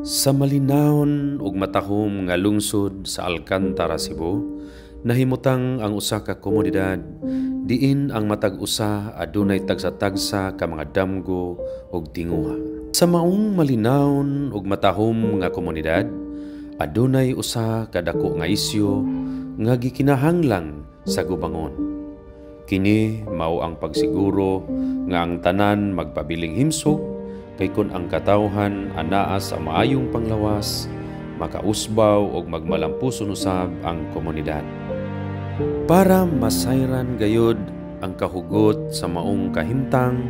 Sa malinawon ug matahom nga lungsod sa Alcantara, Cebu, nahimutang ang usa ka komunidad diin ang matag usa adunay tagsa-tagsa ka mga damgo ug tinguha. Sa maong malinawon ug matahom nga komunidad, adunay usa ka dako nga isyu nga gikinahanglang sa gubangon. Kini mao ang pagsiguro nga ang tanan magpabiling himsog kay kun ang katawhan anaa sa maayong panglawas, makausbaw o magmalampuson usab ang komunidad. Para masayran gayod ang kahugot sa maong kahimtang,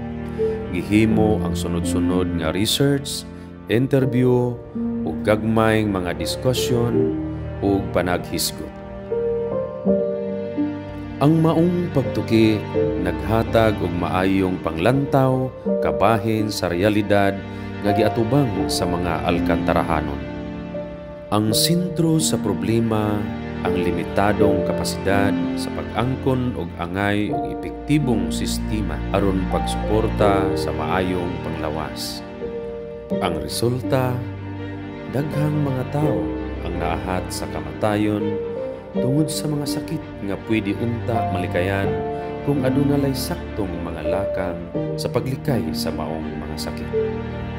gihimo ang sunod-sunod nga research, interview, ug gagmayng mga diskusyon ug panaghisgot. Ang maong pagtuki naghatag og maayong panglantaw kabahin sa realidad nga giatubang sa mga Alcantarahanon. Ang sentro sa problema ang limitadong kapasidad sa pag-angkon og angay og epektibong sistema aron pagsuporta sa maayong panglawas. Ang resulta, daghang mga tao ang naahat sa kamatayon tungod sa mga sakit nga pwede unta malikayan kung adunay saktong mga lakang sa paglikay sa maong mga sakit.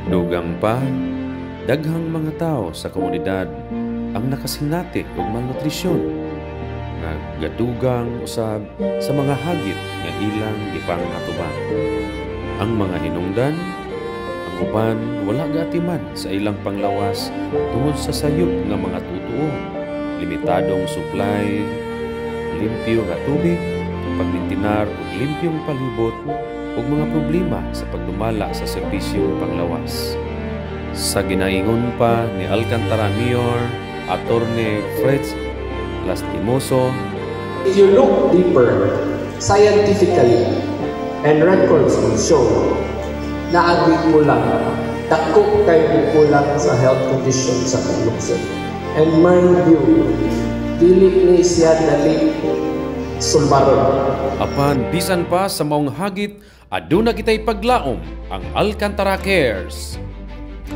Dugang pa, daghang mga tao sa komunidad ang nakasinati og malnutrisyon nga gadugang usab sa mga hagit nga ilang gipangatuban. Ang mga hinungdan, ang uban wala gaatiman sa ilang panglawas tungod sa sayop nga mga tutuo, limitadong supply, limpyo nga tubig, pagmintinar ug limpyong palibot ug mga problema sa pagdumala sa serbisyong panglawas. Sa ginaingon pa ni Alcantara Mayor Attorney Fritz Lastimoso, if you look deeper, scientifically, and records will show na ang kulang, dako kay kulang sa health conditions sa lungsod. And mind you, dili ni siya dali sulbaron. Apan bisan pa sa maong hagit, aduna kitay paglaom ang Alcantara Cares.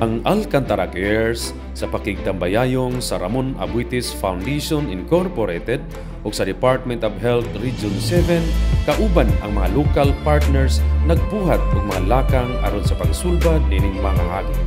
Ang Alcantara Cares sa pakigtambayayong sa Ramon Abuitis Foundation Incorporated ug sa Department of Health Region 7 kauban ang mga local partners nagbuhat og mga lakang aron sa pagsulbad nining mga hagit.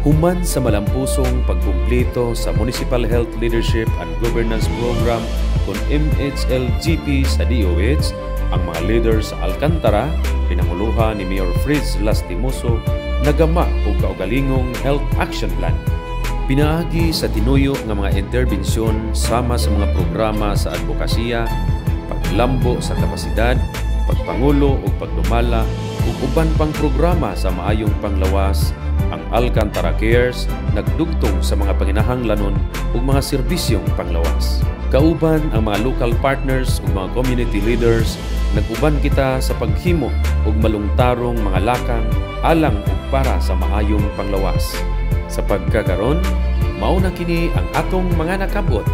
Human sa malampusong pagkumpleto sa Municipal Health Leadership and Governance Program kung MHLGP sa DOH, ang mga leaders sa Alcantara, pinanguluhan ni Mayor Fritz Lastimoso, nagama o kaugalingong Health Action Plan. Pinaagi sa tinuyo ng mga interbensyon sama sa mga programa sa advokasya, paglambo sa kapasidad, pagpangulo o pagdumala ug uban pang programa sa maayong panglawas. Ang Alcantara Cares nagdugtong sa mga panginahanglanon ug mga serbisyong panglawas. Kauban ang mga local partners ug mga community leaders, nag-uban kita sa paghimo ug malungtarong mga lakang alang ug para sa maayong panglawas. Sa pagkakaron, mao na kini ang atong mga nakabot.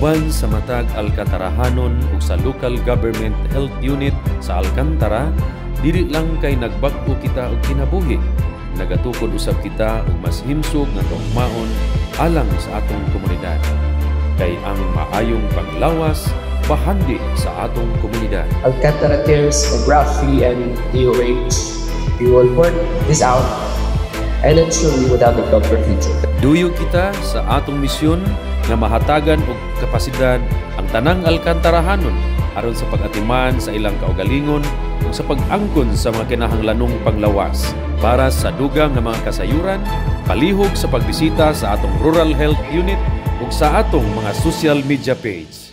Uban sa matag Alcantarahanon ug sa Local Government Health Unit sa Alcantara, dili lang kay nagbag-o kita og kinabuhi, nagatukod usab kita og mas himsog nga tugmaon alang sa atong komunidad. Kay ang maayong panglawas pahandi sa atong komunidad. Alcantara Cares of Rafi and DOH, we will work this out and ensure without the proper future. Duyo kita sa atong misyon nga mahatagan og kapasidad ang tanang Alcantarahanon aron sa pag-atiman sa ilang kaugalingon ug sa pag-angkon sa mga kinahanglanong panglawas. Para sa dugang nga mga kasayuran, palihog sa pagbisita sa atong Rural Health Unit ug sa atong mga social media page.